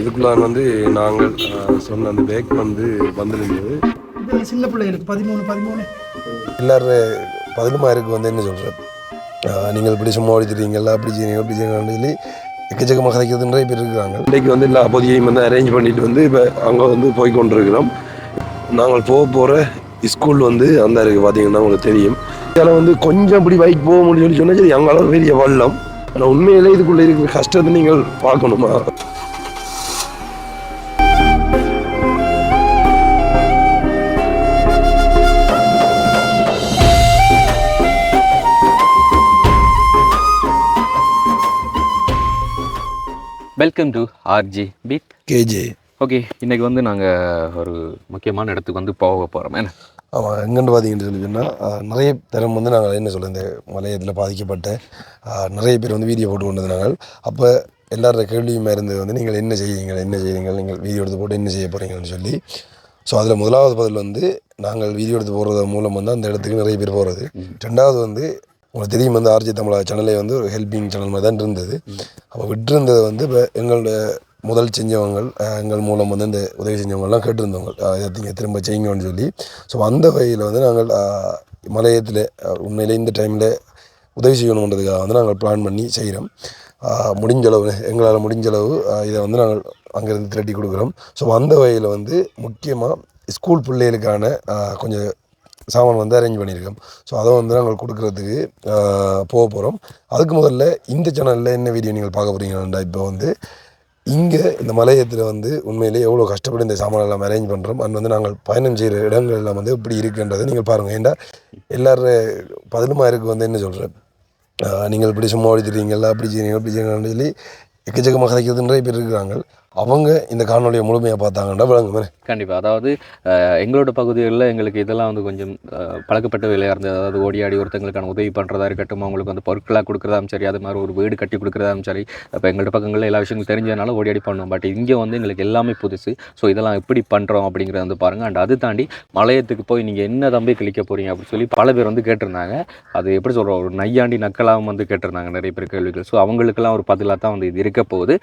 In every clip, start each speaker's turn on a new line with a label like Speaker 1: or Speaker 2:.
Speaker 1: இதுக்குள்ளான் வந்து நாங்கள் சொன்ன அந்த பேக் வந்து வந்திருந்தது.
Speaker 2: சின்ன பிள்ளைகளுக்கு 13
Speaker 1: எல்லாரும் 16 வந்து என்ன சொல்கிறேன், நீங்கள் இப்படி சும்மா ஓடித்துறீங்களா, அப்படி செய்யுங்க அப்படி செய்யுங்கன்னு சொல்லி எக்கச்சக்கமாக கதைக்கிறது நிறைய பேர் இருக்கிறாங்க. இன்றைக்கு வந்து எல்லா பொதியையும் வந்து அரேஞ்ச் பண்ணிட்டு வந்து இப்போ அங்கே வந்து போய் கொண்டிருக்கிறோம். நாங்கள் போகிற ஸ்கூல் வந்து அந்த இருக்குது பார்த்தீங்கன்னா உங்களுக்கு தெரியும். இதில் வந்து கொஞ்சம் இப்படி பைக் போக முடியும்னு சொன்னால் சரி, அங்கே பெரிய வள்ளம். ஆனால் உண்மையிலே இதுக்குள்ளே இருக்கிற கஷ்டத்தை நீங்கள் பார்க்கணுமா.
Speaker 3: வெல்கம் டு ஆர்ஜி பீட்
Speaker 1: கேஜே.
Speaker 3: ஓகே, இன்றைக்கி வந்து நாங்கள் ஒரு முக்கியமான இடத்துக்கு வந்து போக போகிறோம். என்ன
Speaker 1: ஆமாம், எங்கன்னு பார்த்தீங்கன்னு சொல்லி சொன்னால் நிறைய தரம் வந்து நாங்கள் என்ன சொல்ல, இந்த மலையத்தில் பாதிக்கப்பட்ட நிறைய பேர் வந்து வீடியோ போட்டு கொண்டது. நாங்கள் அப்போ எல்லாரோட கேள்வியுமே இருந்தது வந்து நீங்கள் என்ன செய்கிறீங்க நீங்கள் வீடியோ எடுத்து போட்டு என்ன செய்ய போகிறீங்கன்னு சொல்லி. ஸோ அதில் முதலாவது பதில் வந்து நாங்கள் வீடியோ எடுத்து போடுறது மூலம் வந்து அந்த இடத்துக்கு நிறைய பேர் போகிறது. ரெண்டாவது வந்து உங்களுக்கு தெரியும் வந்து ஆர்ஜி தமிழா சேனலே வந்து ஒரு ஹெல்பிங் சேனல் மாதிரி தான் இருந்தது. அப்போ விட்டுருந்ததை வந்து இப்போ எங்களோட முதல் செஞ்சவங்க எங்கள் மூலம் வந்து இந்த உதவி செஞ்சவங்கள்லாம் கேட்டிருந்தவங்க இதை திரும்ப செய்யுங்கன்னு சொல்லி. ஸோ அந்த வகையில் வந்து நாங்கள் மலையத்தில் உண்மையிலே இந்த டைமில் உதவி செய்யணுன்றதுக்காக வந்து நாங்கள் பிளான் பண்ணி செய்கிறோம். முடிஞ்சளவு எங்களால் முடிஞ்சளவு இதை வந்து நாங்கள் அங்கேருந்து திரட்டி கொடுக்குறோம். ஸோ அந்த வகையில் வந்து முக்கியமாக ஸ்கூல் பிள்ளைகளுக்கான கொஞ்சம் சாமான் வந்து அரேஞ்ச் பண்ணியிருக்கோம். ஸோ அதை வந்து நாங்கள் கொடுக்குறதுக்கு போக போகிறோம். அதுக்கு முதல்ல இந்த சேனலில் என்ன வீடியோ நீங்கள் பார்க்க போகிறீங்கன்னா, இப்போ வந்து இங்கே இந்த மலையத்தில் வந்து உண்மையிலே எவ்வளோ கஷ்டப்பட்டு இந்த சாமான் எல்லாம் அரேஞ்ச் பண்ணுறோம். அண்ட் வந்து நாங்கள் பயணம் செய்கிற இடங்கள் எல்லாம் வந்து எப்படி இருக்குன்றதை நீங்கள் பாருங்கள். ஏன்டா எல்லாரும் 16 வந்து என்ன சொல்கிறேன், நீங்கள் இப்படி சும்மா ஓடித்துறீங்களா, அப்படி செய்யுங்கன்னு சொல்லி எக்கச்சக்கமாக கதைக்கிறது நிறைய பேர் இருக்கிறாங்க. அவங்க இந்த காணொலியை முழுமையாக பார்த்தாங்கன்னா விளங்குமே.
Speaker 3: கண்டிப்பாக. அதாவது எங்களோட பகுதிகளில் எங்களுக்கு இதெல்லாம் வந்து கொஞ்சம் பழக்கப்பட்ட வேலையாக இருந்தது. அதாவது ஓடியாடி ஒருத்தங்களுக்கான உதவி பண்ணுறதா இருக்கட்டும், அவங்களுக்கு வந்து பொருட்களாக கொடுக்குறதாலும் சரி, அது மாதிரி ஒரு வீடு கட்டி கொடுக்குறதாலும் சரி, இப்போ எங்களோட பக்கங்களில் எல்லா விஷயங்களும் தெரிஞ்சதுனால ஓடியாடி பண்ணோம். பட் இங்கே வந்து எங்களுக்கு எல்லாமே புதுசு. ஸோ இதெல்லாம் எப்படி பண்ணுறோம் அப்படிங்கிறத வந்து பாருங்கள். அண்ட் அது தாண்டி மலையத்துக்கு போய் நீங்கள் என்ன தம்பி கிளிக்க போகிறீங்க அப்படின்னு சொல்லி பல பேர் வந்து கேட்டிருந்தாங்க. அது எப்படி சொல்கிறோம், ஒரு நையாண்டி நக்கலாகவும் வந்து கேட்டிருந்தாங்க நிறைய பேர் கேள்விகள். ஸோ அவங்களுக்கெல்லாம் ஒரு பதிலாக தான் வந்து இது இருக்க போகுது.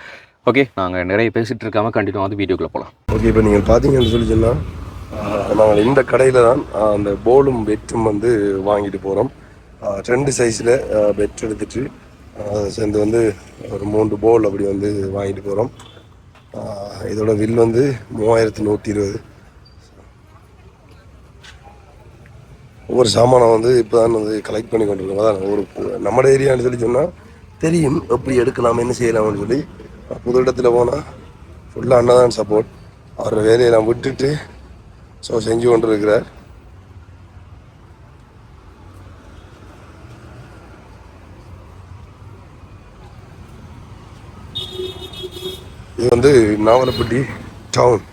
Speaker 3: ஓகே, நாங்கள் நிறைய பேசிகிட்டு இருக்காமல் கண்டிப்பாக வந்து வீடியோக்குள்ளே போகலாம்.
Speaker 1: ஓகே, இப்போ நீங்கள் பார்த்தீங்கன்னு சொல்லி சொன்னால் நாங்கள் இந்த கடையில் தான் அந்த போலும் பெட்டும் வந்து வாங்கிட்டு போகிறோம். 2 சைஸில் பெட் எடுத்துட்டு சேர்ந்து வந்து ஒரு 3 போல் அப்படி வந்து வாங்கிட்டு போகிறோம். இதோட வில் வந்து 3120. ஒவ்வொரு சாமானை வந்து இப்போ தான் வந்து கலெக்ட் பண்ணி கொண்டிருக்கோம். அதான் ஒரு நம்ம ஏரியான்னு சொல்லி சொன்னால் தெரியும் எப்படி எடுக்கலாம், என்ன செய்யலாம்னு சொல்லி. புது இடத்துல போனால் ஃபுல்லாக அண்ணாதான் சப்போர்ட். அவரோட வேலையெல்லாம் விட்டுட்டு ஸோ செஞ்சு கொண்டு இருக்கிறார். இது வந்து நாவலப்பட்டி டவுன்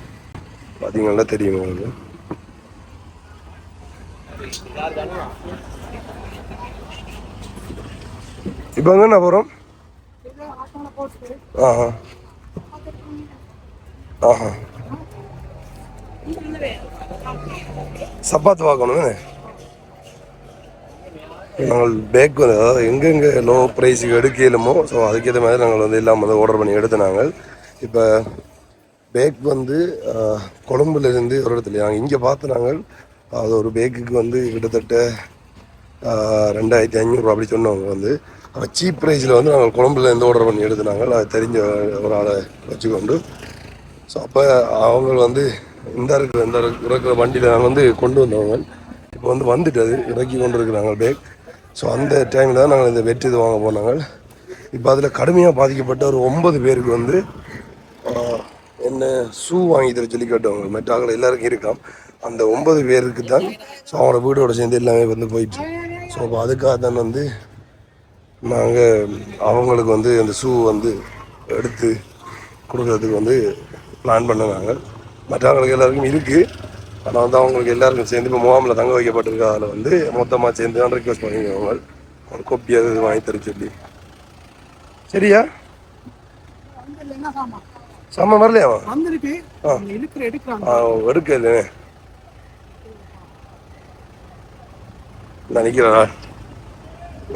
Speaker 1: பார்த்தீங்கன்னா தெரியும் உங்களுக்கு. இப்போ எங்கே போகிறோம்? ஆஹா ஆஹா சப்பாத்து பார்க்கணும். நாங்கள் பேக் வந்து அதாவது எங்கெங்கே லோ ப்ரைஸுக்கு எடுக்கலுமோ ஸோ அதுக்கேற்ற மாதிரி நாங்கள் வந்து எல்லாம் வந்து ஆர்டர் பண்ணி எடுத்து நாங்கள் இப்போ பேக் வந்து கொழும்புலேருந்து ஒரு இடத்துல நாங்கள் இங்கே பார்த்து நாங்கள் அது ஒரு பேக்குக்கு வந்து கிட்டத்தட்ட 2500 அப்படி சொன்னவங்க வந்து சீப் ப்ரைஸில் வந்து நாங்கள் கொழம்புலேருந்து ஆர்டர் பண்ணி எடுத்துனாங்க. அது தெரிஞ்ச ஒரு ஆளை வச்சுக்கொண்டு. ஸோ அப்போ அவங்க வந்து இந்த இருக்கிற வண்டியில் நாங்கள் வந்து கொண்டு வந்தவங்க இப்போ வந்து வந்துட்டு அது இறக்கி கொண்டு இருக்கிறாங்க பேக். ஸோ அந்த டைமில் தான் நாங்கள் இந்த வெற்றி இது வாங்க போனாங்க. இப்போ அதில் கடுமையாக பாதிக்கப்பட்ட ஒரு 9 பேருக்கு வந்து என்ன ஷூ வாங்கி தர சொல்லி கேட்டவங்க மெட்டாக்கள் எல்லாருக்கும் இருக்காம். அந்த 9 பேருக்கு தான் ஸோ அவங்களோட வீடோட சேர்ந்து எல்லாமே வந்து போயிடுச்சு. ஸோ அப்போ அதுக்காக தான் வந்து நாங்கள் அவங்களுக்கு வந்து அந்த ஷூ வந்து எடுத்து கொடுக்குறதுக்கு வந்து பிளான் பண்ணாங்க. மற்றவங்களுக்கு எல்லாருக்கும் இருக்குது. ஆனால் வந்து அவங்களுக்கு எல்லாருக்கும் சேர்ந்து இப்போ முகாமில் தங்க வைக்கப்பட்டிருக்கு. அதில் வந்து மொத்தமாக சேர்ந்து தான் ரிக்வஸ்ட் பண்ணிடுவாங்க அவங்க கொப்பி அது வாங்கி தர சொல்லி. சரியா சாமான் வரலையாவா? எடுக்க இல்லையே நான் நிற்கிறேன்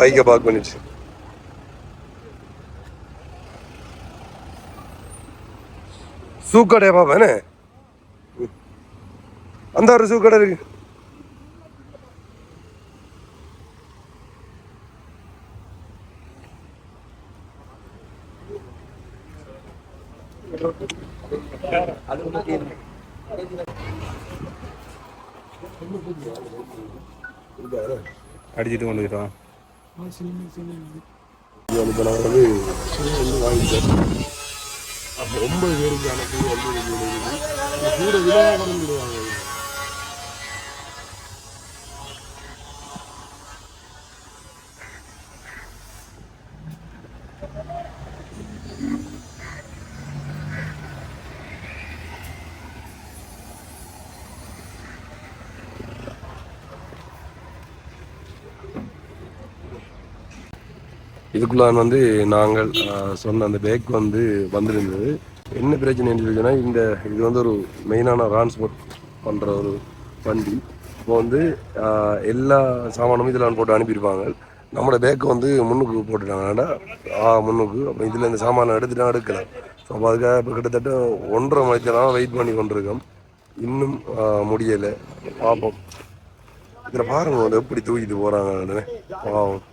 Speaker 1: பைக்கை பார்க் பண்ணிடுச்சு. சூக்கடையா பாப்பேனே, அந்த ஒரு சூக்கடை இருக்கு.
Speaker 3: அடிச்சுட்டு வந்துக்கிட்டோம்.
Speaker 1: இப்போ நான் வந்து வாங்கிட்டேன். அப்போ 9 பேருக்கான பூ வந்து கூட விழாவாக வந்துடுவாங்க. இதுக்குள்ளான் வந்து நாங்கள் சொன்ன அந்த பேக் வந்து வந்திருந்தது. என்ன பிரச்சனைன்னு சொல்லிச்சுன்னா, இது வந்து ஒரு மெயினான டிரான்ஸ்போர்ட் பண்ணுற ஒரு வண்டி. இப்போ வந்து எல்லா சாமானும் இதில் போட்டு அனுப்பியிருப்பாங்க. நம்மளோட பேக்கை வந்து முன்னுக்கு போட்டுட்டாங்கடா, முன்னுக்கு. அப்போ இதில் இந்த சாமானை எடுத்துட்டா எடுக்கலாம். ஸோ அப்போ அதுக்காக இப்போ கிட்டத்தட்ட 1.5 மணி நேரம் வெயிட் பண்ணி கொண்டிருக்கோம். இன்னும் முடியலை, பார்ப்போம். இதில் பாருங்க வந்து எப்படி தூக்கிட்டு போகிறாங்க, பாவம்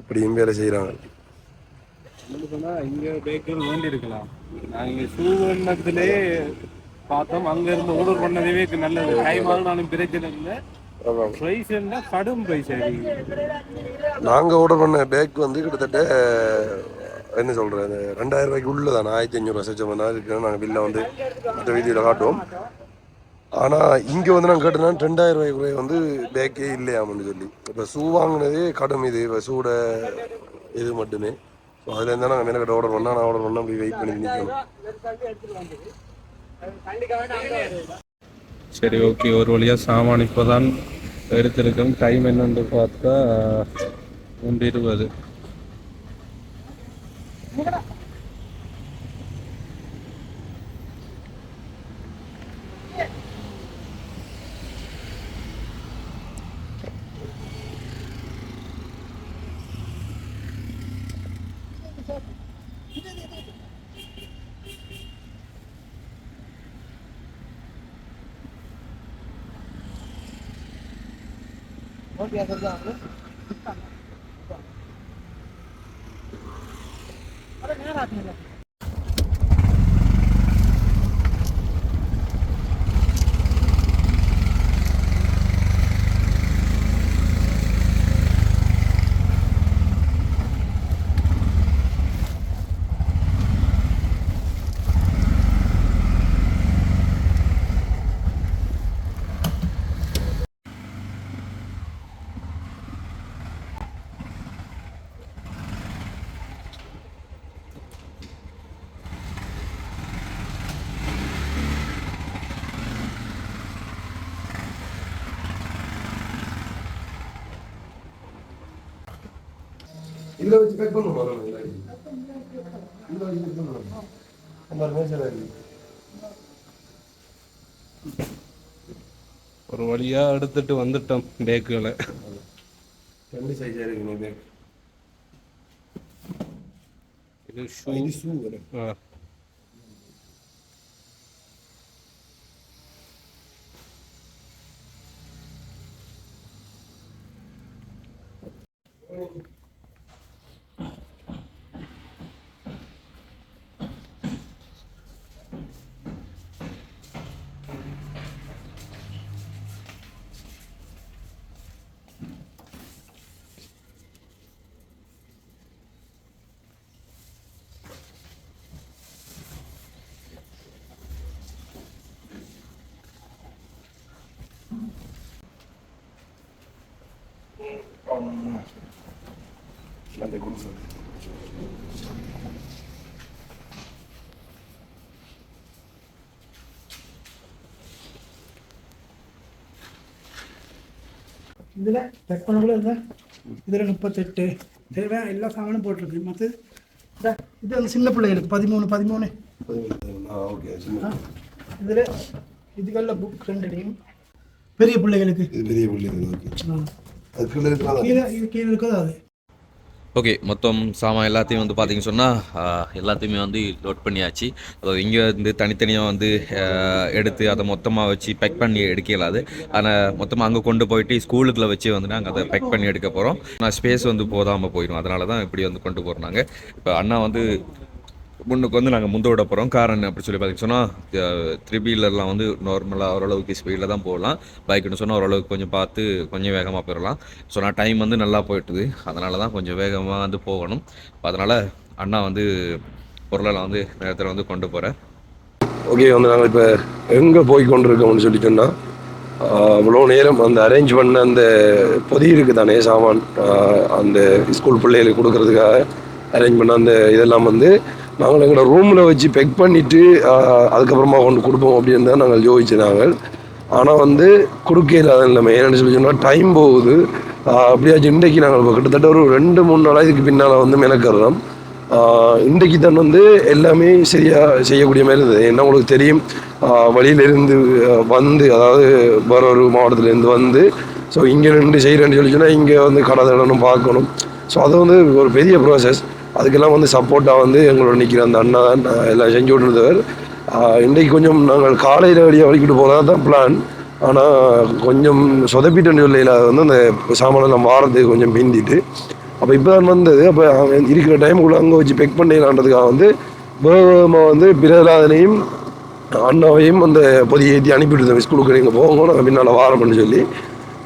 Speaker 1: எப்படியும் வேலை செய்கிறாங்க.
Speaker 4: இங்கே பேக்கர் வேண்டி இருக்கலாம். நாங்கள் சூவண்ணத்திலே பார்த்தோம், அங்கேருந்து ஆர்டர் பண்ணதே நல்லது. டைம் ஆனாலும் பிரச்சனை இல்லை. ப்ரைஸ் என்ன கடும் ப்ரைஸ் ஆகிடுது.
Speaker 1: நாங்கள் ஆர்டர் பண்ண பேக் வந்து கிட்டத்தட்ட என்ன சொல்கிறது, 2000 ரூபாய்க்கு உள்ளதான். 1500 சச்சம் இருக்கு. நாங்கள் பில்லை வந்து மற்ற வீதியில் காட்டுவோம். ஆனால் இங்கே வந்து நாங்கள் கேட்டோம்னா 2000 ரூபாய்க்கு வந்து பேக்கே இல்லையாமன்னு சொல்லி. இப்போ ஷூ வாங்கினதே கடும். இது இப்போ ஷூட இது மட்டுமே. ஸோ அதில் இருந்தால் நாங்கள் மேலே ஆர்டர் பண்ணால் நான் ஆர்டர் பண்ணால் அப்படி வெயிட் பண்ணி நிற்கணும்.
Speaker 4: சரி, ஓகே. ஒரு வழியாக சாமான் இப்போ தான் எடுத்திருக்கோம். டைம் என்னன்னு பார்த்தா 3:20.
Speaker 1: இதில் வச்சு பேக் பண்ணுவோம். இதில் வச்சு பேக் பண்ணுவோம். அந்த மேசையில் இருக்கு.
Speaker 4: ஒரு வழியாக எடுத்துட்டு வந்துட்டோம் பேக்குகளை.
Speaker 1: 2 சைஸாக இருக்குங்க பேக்.
Speaker 4: இது ஷூ.
Speaker 1: நல்ல குடிசை.
Speaker 2: இதில் செக் பண்ணக்குள்ள இருந்தால் இதில் 38 தேவையான எல்லா சாமானும் போட்டிருக்கு. மற்ற இது அந்த சின்ன பிள்ளைகளுக்கு 13
Speaker 1: ஓகே.
Speaker 2: இதில் இதுகளில் புக் 2 பெரிய பிள்ளைகளுக்கு.
Speaker 1: இது பெரிய பிள்ளைகள். ஓகே. அது கீழே இருக்கிறதா?
Speaker 2: கீழே இருக்கிறது அது.
Speaker 5: ஓகே, மொத்தம் சாமான் எல்லாத்தையும் வந்து பார்த்தீங்கன்னு சொன்னால் எல்லாத்தையுமே வந்து லோட் பண்ணியாச்சு. அதாவது இங்கே வந்து தனித்தனியாக வந்து எடுத்து அதை மொத்தமாக வச்சு பேக் பண்ணி எடுக்க இயலாது. ஆனால் மொத்தமாக அங்கே கொண்டு போயிட்டு ஸ்கூலுக்குள்ளே வச்சு வந்து நாங்கள் அதை பேக் பண்ணி எடுக்க போகிறோம். நான் ஸ்பேஸ் வந்து போதாமல் போயிடும், அதனால தான் இப்படி வந்து கொண்டு போகிறாங்க. இப்போ அண்ணா வந்து முன்னுக்கு வந்து நாங்கள் முந்த விட போகிறோம். காரணம் அப்படி சொல்லி பார்த்தீங்கன்னு சொன்னால் 3 வீலர்லாம் வந்து நார்மலாக ஓரளவுக்கு ஸ்பீடில் தான் போகலாம். பைக்குன்னு சொன்னால் ஓரளவுக்கு கொஞ்சம் பார்த்து கொஞ்சம் வேகமாக போயிடலாம். ஸோ நான் டைம் வந்து நல்லா போயிட்டுது, அதனால தான் கொஞ்சம் வேகமாக வந்து போகணும். அதனால் அண்ணா வந்து பொருளெல்லாம் வந்து நேரத்தில் வந்து கொண்டு போகிறேன்.
Speaker 1: ஓகே, வந்து நாங்கள் இப்போ எங்கே போய் கொண்டிருக்கோம்னு சொல்லி சொன்னால், அவ்வளோ நேரம் அந்த அரேஞ்ச் பண்ண அந்த பொதி இருக்குது தானே சாமான், அந்த ஸ்கூல் பிள்ளைகளுக்கு கொடுக்கறதுக்காக அரேஞ்ச் பண்ண அந்த இதெல்லாம் வந்து நாங்கள் எங்களோட ரூமில் வச்சு பெக் பண்ணிவிட்டு அதுக்கப்புறமா கொண்டு கொடுப்போம் அப்படின்னு தான் நாங்கள் யோசிச்சு நாங்கள். ஆனால் வந்து கொடுக்க இல்லாத நிலைமை. ஏன்னு சொல்லி சொன்னால் டைம் போகுது. அப்படியாச்சும் இன்றைக்கு நாங்கள் இப்போ கிட்டத்தட்ட ஒரு 2-3 நாளாக இதுக்கு பின்னால் வந்து மெனக்கறோம். இன்றைக்கு தான் வந்து எல்லாமே சரியாக செய்யக்கூடிய மாதிரி இருந்தது. ஏன்னா உங்களுக்கு தெரியும், வழியிலேருந்து வந்து, அதாவது வேற ஒரு மாவட்டத்துலேருந்து வந்து ஸோ இங்கே நின்று செய்கிறேன்னு சொல்லி சொன்னால் இங்கே வந்து கடை தடணும் பார்க்கணும். ஸோ அது வந்து ஒரு பெரிய ப்ராசஸ். அதுக்கெல்லாம் வந்து சப்போர்ட்டாக வந்து எங்களோட நிற்கிற அந்த அண்ணா தான் எல்லாம் செஞ்சு விட்டுருந்தவர். இன்றைக்கு கொஞ்சம் நாங்கள் காலையில் வெளியே வலிக்கிட்டு போகிறதா தான் பிளான். ஆனால் கொஞ்சம் சொதப்பிட்டு சொல்லையில் வந்து அந்த சாமானெல்லாம் வாரத்துக்கு கொஞ்சம் பிந்திட்டு அப்போ இப்போ தான் வந்தது. அப்போ இருக்கிற டைமுக்குள்ளே அங்கே வச்சு பெக் பண்ணிடலான்றதுக்காக வந்து வேகமாக வந்து பிரகலாதனையும் அண்ணாவையும் அந்த பொதியை ஏற்றி அனுப்பிவிட்டு ஸ்கூலுக்கு நீங்கள் போங்க, நாங்கள் பின்னால் வாரம்னு சொல்லி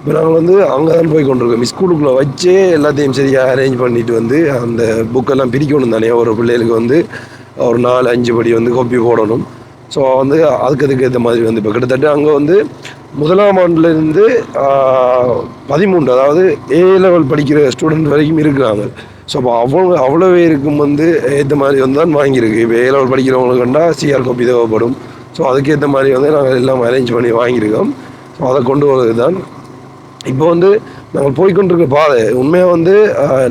Speaker 1: இப்போ நாங்கள் வந்து அங்கே தான் போய் கொண்டிருக்கோம். ஸ்கூலுக்குள்ளே வச்சே எல்லாத்தையும் சரியாக அரேஞ்ச் பண்ணிவிட்டு வந்து அந்த புக்கெல்லாம் பிரிக்கணும் தானே. ஒரு பிள்ளைகளுக்கு வந்து ஒரு 4-5 படி வந்து காப்பி போடணும். ஸோ வந்து அதுக்கு ஏற்ற மாதிரி வந்து இப்போ கிட்டத்தட்ட அங்கே வந்து 1ஆம் ஆண்டுலேருந்து 13, அதாவது A லெவல் படிக்கிற ஸ்டூடெண்ட் வரைக்கும் இருக்கிறாங்க. ஸோ அப்போ அவ்வளோ பேருக்கும் வந்து ஏற்ற மாதிரி வந்து தான் வாங்கியிருக்கு. இப்போ A லெவல் படிக்கிறவங்களுக்கு கண்டால் சிஆர் காப்பி தேவைப்படும். ஸோ அதுக்கேற்ற மாதிரி வந்து நாங்கள் எல்லாம் அரேஞ்ச் பண்ணி வாங்கியிருக்கோம். ஸோ அதை கொண்டு வரது தான் இப்போ வந்து நாங்கள் போய்கொண்டிருக்க பாதை. உண்மையாக வந்து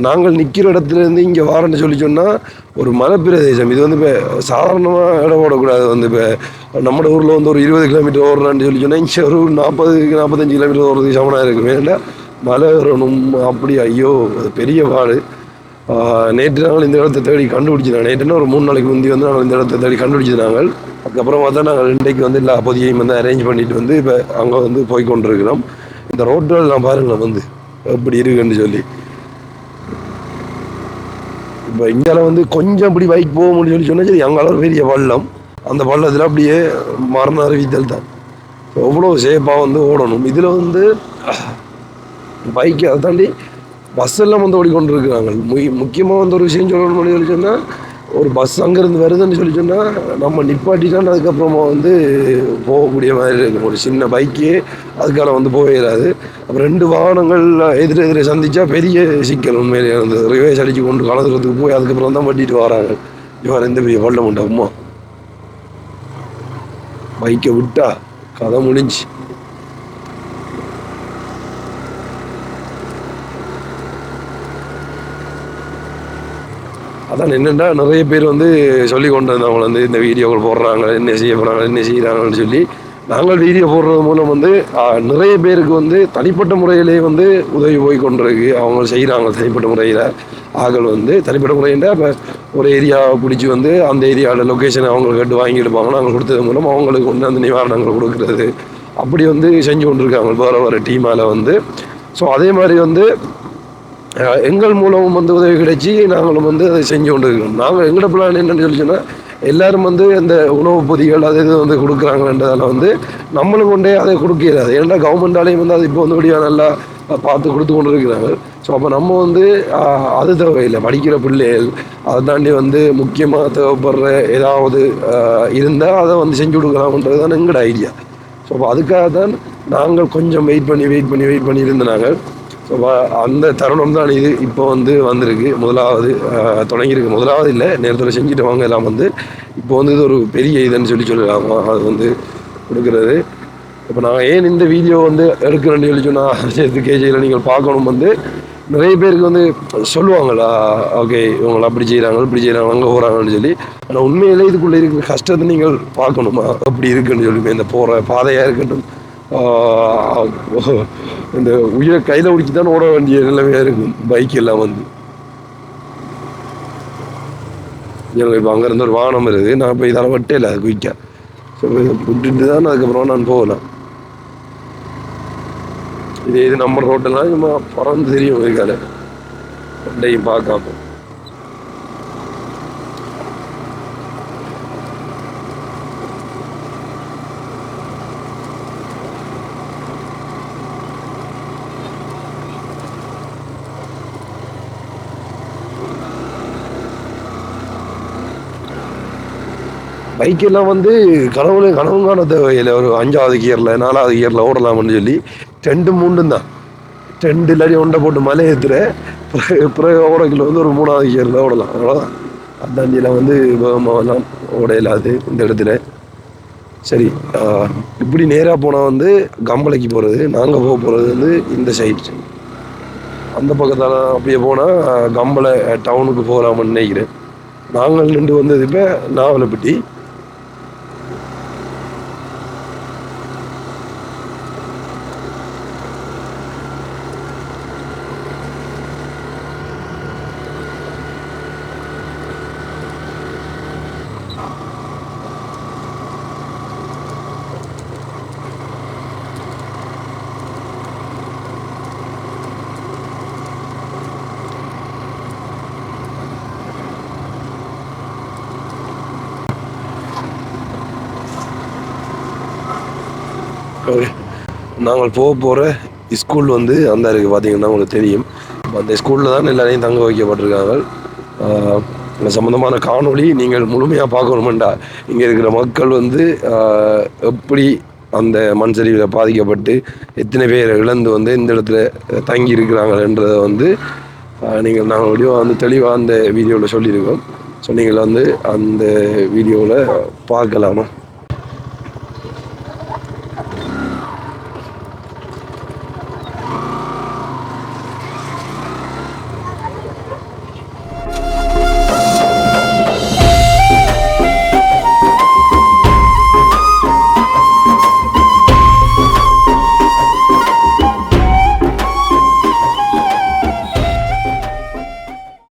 Speaker 1: நாங்கள் நிற்கிற இடத்துலேருந்து இங்கே வாரன்னு சொல்லி சொன்னால் ஒரு மலை பிரதேசம். இது வந்து இப்போ சாதாரணமாக இடம் ஓடக்கூடாது. வந்து இப்போ நம்ம ஊரில் வந்து ஒரு 20 கிலோமீட்டர் ஓடுறான்னு சொல்லி சொன்னால் இங்கே ஒரு 40-45 கிலோமீட்டர் ஓடுறதுக்கு சமனாக இருக்குது. வேண்டா மலை ஏறணும் அப்படி. ஐயோ, அது பெரிய பாடு. நேற்று நாங்கள் இந்த இடத்தை தேடி கண்டுபிடிச்சிருந்தாங்க. நேற்றுன்னா ஒரு 3 நாளைக்கு முந்தி வந்து நாங்கள் இந்த இடத்தை தேடி கண்டுபிடிச்சிருந்தாங்க. அதுக்கப்புறமா தான் நாங்கள் இன்றைக்கு வந்து எல்லா பொதியையும் வந்து அரேஞ்ச் பண்ணிட்டு வந்து இப்போ அங்கே வந்து போய் கொண்டிருக்கிறோம். இந்த ரோட்டில் நான் பாருங்களேன் வந்து எப்படி இருக்குன்னு சொல்லி. இப்போ இந்தியாவில் வந்து கொஞ்சம் அப்படி பைக் போக முடியும்னு சொல்லி சொன்னால் சரி, அங்கே ஒரு பெரிய பள்ளம். அந்த பள்ளத்தில் அப்படியே மரண அறிவித்தல் தான். எவ்வளோ சேஃபாக வந்து ஓடணும். இதில் வந்து பைக்கு அதை தாண்டி பஸ் எல்லாம் வந்து ஓடிக்கொண்டு இருக்கிறாங்க. முக்கியமாக வந்து ஒரு விஷயம் சொல்லணும்னு சொல்லி சொன்னால், ஒரு பஸ் அங்கேருந்து வருதுன்னு சொல்லி சொன்னால் நம்ம நிப்பாட்டிட்டான் அதுக்கப்புறமா வந்து போகக்கூடிய மாதிரி இருக்கும். ஒரு சின்ன பைக்கே அதுக்கான வந்து போயிடாது. அப்புறம் 2 வாகனங்கள் எதிரெதிரே சந்தித்தா பெரிய சிக்கல். உண்மையிலே அந்த ரிவேஸ் அடித்து கொண்டு கலந்துறதுக்கு போய் அதுக்கப்புறம் தான் வட்டிட்டு வராங்க. இவர் எந்த பெரிய பள்ள மாட்டோம். அம்மா பைக்கை விட்டா கதை முடிஞ்சு. அதான் என்னென்னா, நிறைய பேர் வந்து சொல்லி கொண்டு வந்தவங்க வந்து இந்த வீடியோக்கள் போடுறாங்க, என்ன செய்ய போகிறாங்க, என்ன செய்கிறாங்கன்னு சொல்லி. நாங்கள் வீடியோ போடுறது மூலம் வந்து நிறைய பேருக்கு வந்து தனிப்பட்ட முறையிலே வந்து உதவி போய் கொண்டிருக்கு. அவங்க செய்கிறாங்க தனிப்பட்ட முறையில். ஆக்கள் வந்து தனிப்பட்ட முறையில் இப்போ ஒரு ஏரியாவை பிடிச்சி வந்து அந்த ஏரியாவோட லொக்கேஷனை அவங்க கேட்டு வாங்கி எடுப்பாங்க. நாங்கள் கொடுத்தது மூலம் அவங்களுக்கு வந்து அந்த நிவாரணங்கள் கொடுக்குறது அப்படி வந்து செஞ்சு கொண்டிருக்காங்க வேறு டீமால் வந்து. ஸோ அதே மாதிரி வந்து எங்கள் மூலமும் வந்து உதவி கிடைச்சி நாங்களும் வந்து அதை செஞ்சு கொண்டு இருக்கோம். நாங்கள் எங்களோட பிளான் என்னென்னு சொல்லி சொன்னால், எல்லோரும் வந்து இந்த உணவு பொதிகள் அது இது வந்து கொடுக்குறாங்கன்றதால வந்து நம்மளும் கொண்டே அதை கொடுக்கிறாது. ஏன்னா கவர்மெண்டாலேயும் வந்து அது இப்போ வந்து வழியாக நல்லா பார்த்து கொடுத்து கொண்டு இருக்கிறாங்க. ஸோ அப்போ நம்ம வந்து அது தேவையில்லை. படிக்கிற பிள்ளைகள் அதை தாண்டி வந்து முக்கியமாக தேவைப்படுற ஏதாவது இருந்தால் அதை வந்து செஞ்சு கொடுக்கலாம்ன்றது தான் எங்களோட ஐடியா. ஸோ அப்போ அதுக்காக தான் நாங்கள் கொஞ்சம் வெயிட் பண்ணி இருந்தாங்க. ஸோ அந்த தருணம் தான் இது இப்போ வந்து வந்திருக்கு. முதலாவது தொடங்கியிருக்கு. முதலாவது இல்லை, நேரத்தில் செஞ்சுட்டு வாங்க எல்லாம் வந்து இப்போ வந்து இது ஒரு பெரிய இதுன்னு சொல்லலாம். அது வந்து கொடுக்குறது. இப்போ நான் ஏன் இந்த வீடியோ வந்து எடுக்கிறேன்னு சொல்லி சொன்னால், சேர்த்து கேஜியில் நீங்கள் பார்க்கணும். வந்து நிறைய பேருக்கு வந்து சொல்லுவாங்களா, ஓகே இவங்களை அப்படி செய்கிறாங்க இப்படி செய்கிறாங்க அங்கே போகிறாங்கன்னு சொல்லி. ஆனால் உண்மையிலே இதுக்குள்ளே இருக்கிற கஷ்டத்தை நீங்கள் பார்க்கணுமா, அப்படி இருக்குன்னு சொல்லி. இந்த போகிற பாதையாக இருக்கட்டும், இந்த உயிரை கையில் பிடிச்சி தான் ஓட வேண்டிய நிலைமையாக இருக்கும் பைக் எல்லாம் வந்து. எனக்கு இப்போ அங்கேருந்து ஒரு வாகனம் இருக்குது, நான் இப்போ இதால் வட்டே இல்லை அது குயிக்க. ஸோ விட்டுட்டு தான் அதுக்கப்புறம் நான் போகலாம். இது நம்ம ரோட்டெல்லாம் சும்மா பறந்து தெரியும் இருக்காது ரெண்டையும் பார்க்காம. பைக்கெல்லாம் வந்து கனவும் காண தேவையில்லை. ஒரு 5வது கியரில் 4வது கியரில் ஓடலாம்னு சொல்லி 2 3 தான் 2 இல்லாடி ஒன்றை போட்டு மலை ஏற்றுற பிறகு ஓடக்கில் வந்து ஒரு 3வது கியரில் ஓடலாம். அவ்வளோதான். அந்தாண்டியில் வந்து வேகமாகலாம் ஓட இல்லாது இந்த இடத்துல. சரி, இப்படி நேராக போனால் வந்து கம்பளைக்கு போகிறது, நாங்கள் போகிறது வந்து இந்த சைடு. அந்த பக்கத்தால் அப்படியே போனால் கம்பளை டவுனுக்கு போகலாம்னு நினைக்கிறேன். நாங்கள் நின்று வந்தது இப்போ நாவலப்பட்டி. நாங்கள் போகிற ஸ்கூல் வந்து அந்த இருக்குது பார்த்தீங்கன்னா உங்களுக்கு தெரியும். அந்த ஸ்கூலில் தான் எல்லாரையும் தங்க வைக்கப்பட்டிருக்காங்க. இந்த சம்மந்தமான காணொளி நீங்கள் முழுமையாக பார்க்கணுமெண்டா இங்கே இருக்கிற மக்கள் வந்து எப்படி அந்த மண் சரிவில் பாதிக்கப்பட்டு எத்தனை பேர் இழந்து வந்து இந்த இடத்துல தங்கி இருக்கிறாங்கன்றதை வந்து நாங்கள் வந்து தெளிவாக அந்த வீடியோவில் சொல்லியிருக்கோம். ஸோ நீங்கள் வந்து அந்த வீடியோவில் பார்க்கலாமா.